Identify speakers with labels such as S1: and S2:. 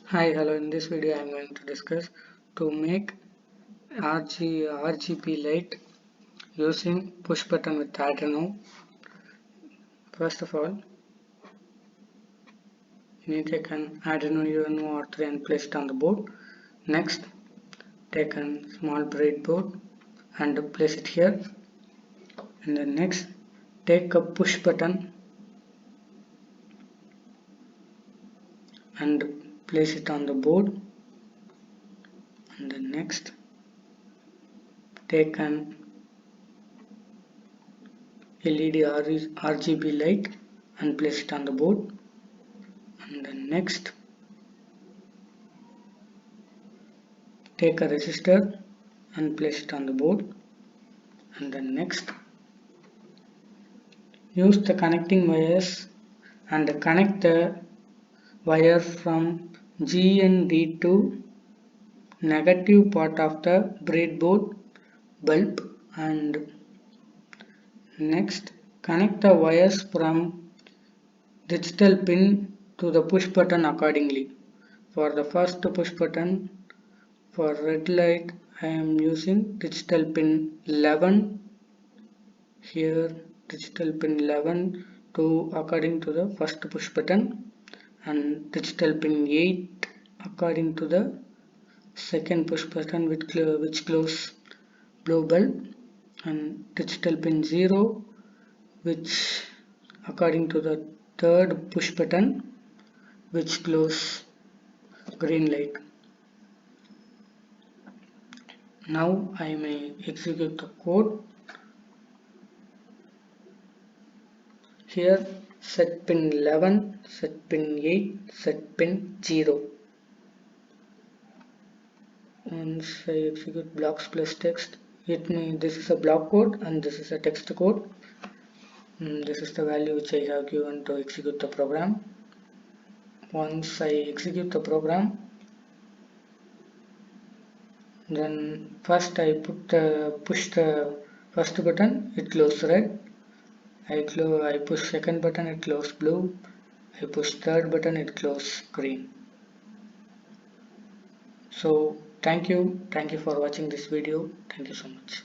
S1: Hi, hello. In this video, I am going to discuss to make RGB light using push button with Arduino. First of all, you need to take an Arduino UNO R3 and place it on the board. Next, take a small breadboard and place it here. And then next, take a push button and place it on the board. And then next, take an LED RGB light and place it on the board. And then next, take a resistor and place it on the board. And then next, use the connecting wires and connect the wire from G and D to negative part of the breadboard bulb, and next connect the wires from digital pin to the push button accordingly. For the first push button, for red light, I am using digital pin 11 here, digital pin 11 to according to the first push button, and digital pin 8 according to the second push button which close blue bulb, and digital pin 0 which according to the third push button which close green light. Now I may execute the code. Here set pin 11, set pin 8, set pin 0. Once I execute blocks plus text, this is a block code and this is a text code. This is the value which I have given to execute the program. Once I execute the program, then first I push the first button, it closes red. I push second button, it closes blue. I push third button, it closes green. So thank you for watching this video. Thank you so much.